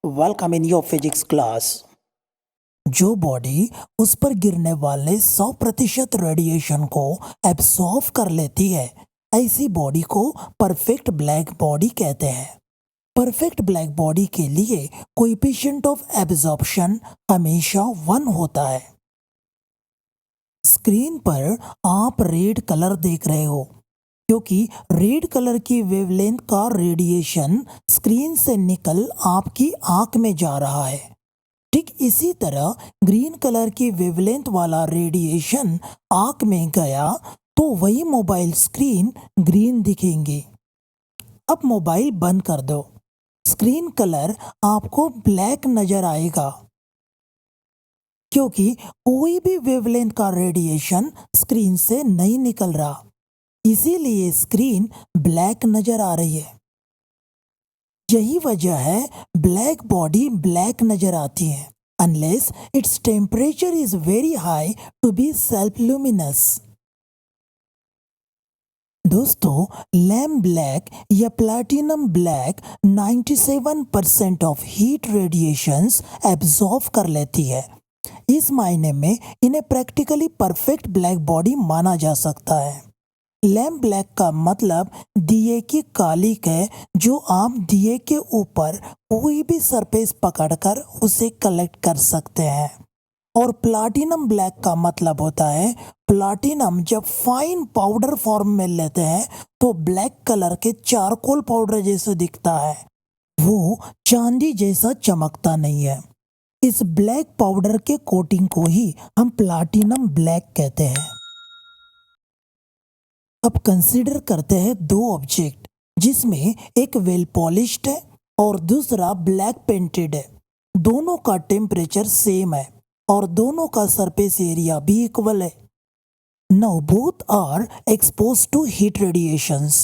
Welcome in your physics class. जो body उस पर गिरने वाले 100% रेडिएशन को एब्सॉर्ब कर लेती है, ऐसी बॉडी को परफेक्ट ब्लैक बॉडी कहते हैं। परफेक्ट ब्लैक बॉडी के लिए कोएफिशिएंट ऑफ एब्जॉर्प्शन हमेशा 1 होता है। स्क्रीन पर आप रेड कलर देख रहे हो क्योंकि रेड कलर की वेवलेंथ का रेडिएशन स्क्रीन से निकल आपकी आंख में जा रहा है। ठीक इसी तरह ग्रीन कलर की वेवलेंथ वाला रेडिएशन आंख में गया तो वही मोबाइल स्क्रीन ग्रीन दिखेंगी। अब मोबाइल बंद कर दो, स्क्रीन कलर आपको ब्लैक नजर आएगा क्योंकि कोई भी वेवलेंथ का रेडिएशन स्क्रीन से नहीं निकल रहा, इसीलिए स्क्रीन ब्लैक नजर आ रही है। यही वजह है ब्लैक बॉडी ब्लैक नजर आती है unless its temperature is very high to be self luminous. दोस्तों, लैम्प ब्लैक या platinum black 97% of heat radiations absorb कर लेती है। इस मायने में इन्हें प्रैक्टिकली परफेक्ट ब्लैक बॉडी माना जा सकता है। लैम्प ब्लैक का मतलब दिए की कालिक है, जो आप दिए के ऊपर कोई भी सरफेस पकड़कर उसे कलेक्ट कर सकते हैं। और प्लाटिनम ब्लैक का मतलब होता है प्लाटिनम जब फाइन पाउडर फॉर्म में लेते हैं तो ब्लैक कलर के चारकोल पाउडर जैसे दिखता है, वो चांदी जैसा चमकता नहीं है। इस ब्लैक पाउडर के कोटिंग को ही हम प्लाटिनम ब्लैक कहते हैं। अब कंसीडर करते हैं दो ऑब्जेक्ट जिसमें एक वेल पॉलिश्ड है और दूसरा ब्लैक पेंटेड है। दोनों का टेम्परेचर सेम है और दोनों का सरफेस एरिया भी इक्वल है। Now both are exposed to heat radiations.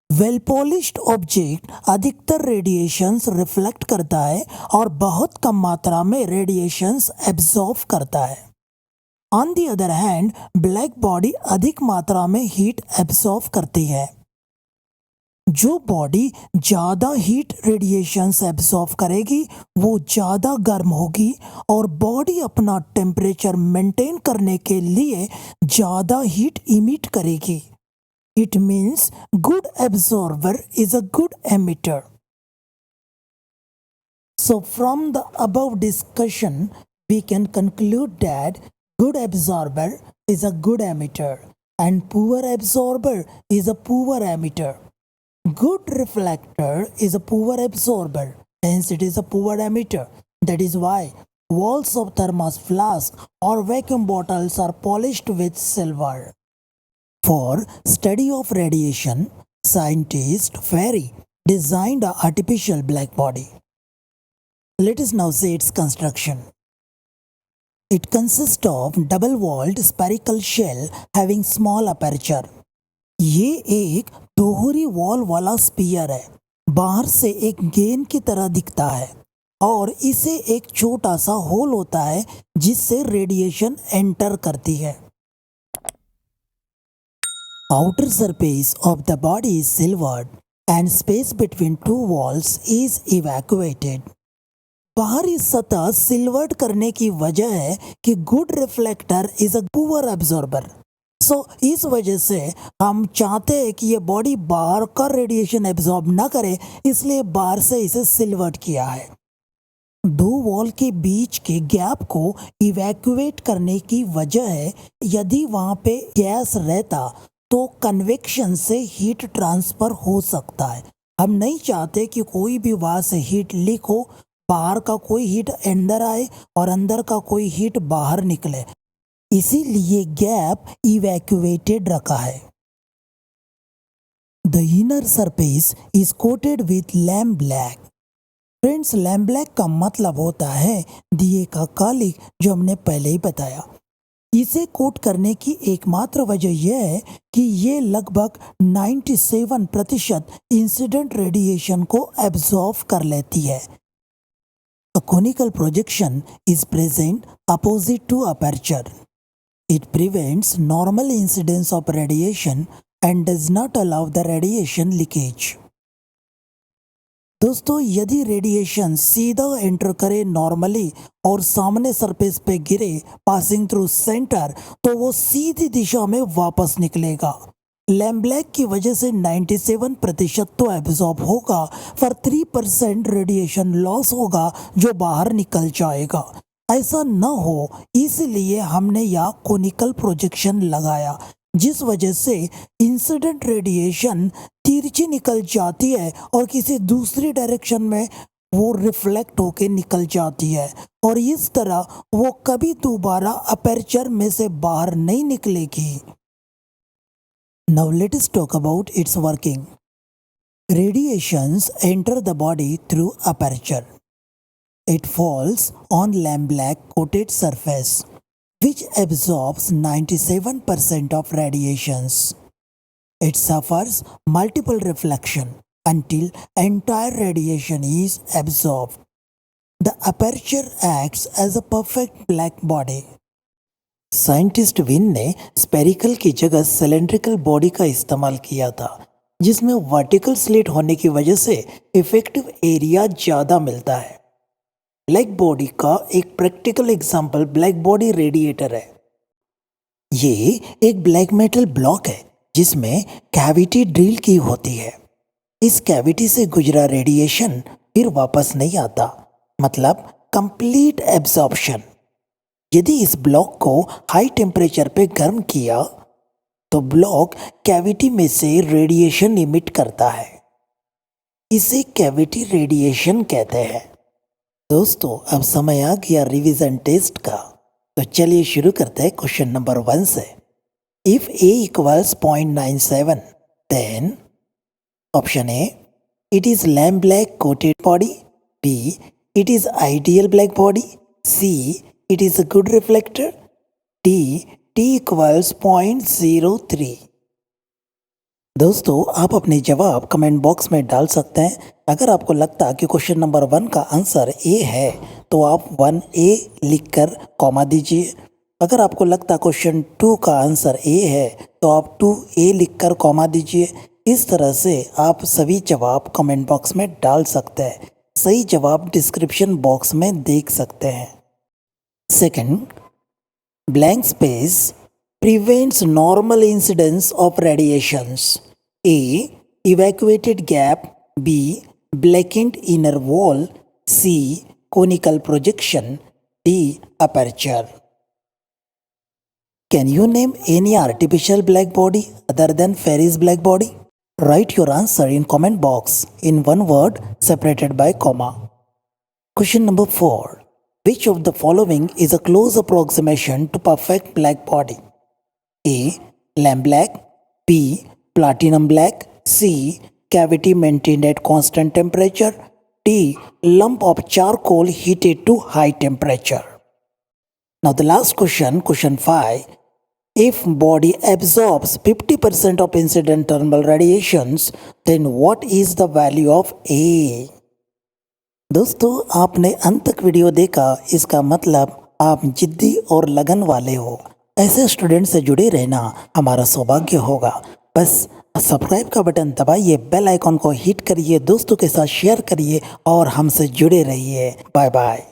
Well polished object अधिकतर रेडिएशंस रिफ्लेक्ट करता है और बहुत कम मात्रा में रेडिएशंस एब्जॉर्ब करता है। On the other hand, black body अधिक मात्रा में हीट एब्सॉर्ब करती है। जो बॉडी ज़्यादा हीट रेडिएशंस एब्सॉर्ब करेगी वो ज़्यादा गर्म होगी और बॉडी अपना टेम्परेचर मेंटेन करने के लिए ज़्यादा हीट इमिट करेगी। It means good absorber is a good emitter. So from the above discussion, we can conclude that good absorber is a good emitter and poor absorber is a poor emitter. Good reflector is a poor absorber, hence it is a poor emitter. That is why walls of thermos flask or vacuum bottles are polished with silver. For study of radiation, scientists Fairy designed an artificial black body. Let us now see its construction. It consists of double-walled spherical shell having small aperture. ये एक दोहरी wall वाला spear है, बाहर से एक गेंद की तरह दिखता है और इसे एक छोटा सा होल होता है जिससे रेडिएशन एंटर करती है। Outer surface of the body is silvered and space between two walls is evacuated. बाहरी सतह सिल्वर्ड करने की वजह है कि good reflector is a poor absorber. So इस वजह से हम चाहते हैं कि ये बॉडी बाहर का रेडिएशन एब्जॉर्ब ना करे, इसलिए बाहर से इसे सिल्वर्ड किया है। दो वॉल के बीच के गैप को इवैक्यूएट करने की वजह है यदि वहाँ पे गैस रहता तो कन्वेक्शन से हीट ट्रांसफर हो सकता है। हम नहीं चाहते कि कोई भी वहाँ से हीट लीक हो, बाहर का कोई हीट अंदर आए और अंदर का कोई हीट बाहर निकले, इसीलिए गैप इवैक्यूएटेड रखा है। The inner surface is coated with lamp black. Friends, lamp black का मतलब होता है दिए का कालिक, जो हमने पहले ही बताया। इसे कोट करने की एकमात्र वजह यह है कि ये लगभग 97% इंसिडेंट रेडिएशन को एब्जॉर्ब कर लेती है। A conical projection is present opposite to aperture. It prevents normal incidence of radiation and does not allow the radiation leakage. दोस्तों यदि रेडिएशन सीधा एंटर करे नॉर्मली और सामने सरफेस पे गिरे पासिंग थ्रू सेंटर, तो वो सीधी दिशा में वापस निकलेगा। लैम्ब्लैक की वजह से 97% तो एब्जॉर्ब होगा, पर 3% रेडिएशन लॉस होगा जो बाहर निकल जाएगा। ऐसा न हो इसलिए हमने यहाँ कोनिकल प्रोजेक्शन लगाया, जिस वजह से इंसिडेंट रेडिएशन तिरछी निकल जाती है और किसी दूसरी डायरेक्शन में वो रिफ्लेक्ट होके निकल जाती है, और इस तरह वो कभी दोबारा अपर्चर में से बाहर नहीं निकलेगी। Now let us talk about its working. Radiations enter the body through aperture. It falls on lamp-black coated surface, which absorbs 97% of radiations. It suffers multiple reflection until entire radiation is absorbed. The aperture acts as a perfect black body. Scientist win ने spherical की जगह cylindrical body का इस्तेमाल किया था, जिसमें vertical slit होने की वजह से इफेक्टिव एरिया ज़्यादा मिलता है। ब्लैक बॉडी का एक practical example black body radiator है। ये एक ब्लैक मेटल ब्लॉक है जिसमें कैविटी ड्रिल की होती है। इस कैविटी से गुजरा रेडिएशन फिर वापस नहीं आता, मतलब कंप्लीट एब्जॉर्प्शन। यदि इस ब्लॉक को हाई टेम्परेचर पे गर्म किया तो ब्लॉक कैविटी में से रेडिएशन इमिट करता है। इसे कैविटी रेडिएशन कहते हैं। दोस्तों अब समय आ गया रिवीजन टेस्ट का, तो चलिए शुरू करते हैं क्वेश्चन नंबर 1 से। If A equals 0.97, then option A, it is lamp black coated body. B, it is ideal black body. C, it is a good reflector. D, T equals 0.03। दोस्तों आप अपने जवाब कमेंट बॉक्स में डाल सकते हैं। अगर आपको लगता है कि क्वेश्चन नंबर 1 का आंसर ए है तो आप 1A लिखकर कॉमा दीजिए। अगर आपको लगता है क्वेश्चन 2 का आंसर ए है तो आप 2A लिखकर कॉमा दीजिए। इस तरह से आप सभी जवाब कमेंट बॉक्स में डाल सकते हैं। सही जवाब डिस्क्रिप्शन बॉक्स में देख सकते हैं। Second, blank space prevents normal incidence of radiations. A, evacuated gap. B, blackened inner wall. C, conical projection. D, aperture. Can you name any artificial black body other than Ferri's black body? Write your answer in comment box in one word separated by comma. Question number 4. Which of the following is a close approximation to perfect black body? A, lamp black. B, platinum black. C, cavity maintained at constant temperature. D, lump of charcoal heated to high temperature. Now the last question, question 5. If body absorbs 50% of incident thermal radiations, then what is the value of A? दोस्तों आपने अंत तक video देखा, इसका मतलब आप जिद्दी और लगन वाले हो। ऐसे स्टूडेंट से जुड़े रहना हमारा सौभाग्य होगा। बस सब्सक्राइब का बटन दबाइए, बेल आइकॉन को हिट करिए, दोस्तों के साथ शेयर करिए और हमसे जुड़े रहिए। Bye bye.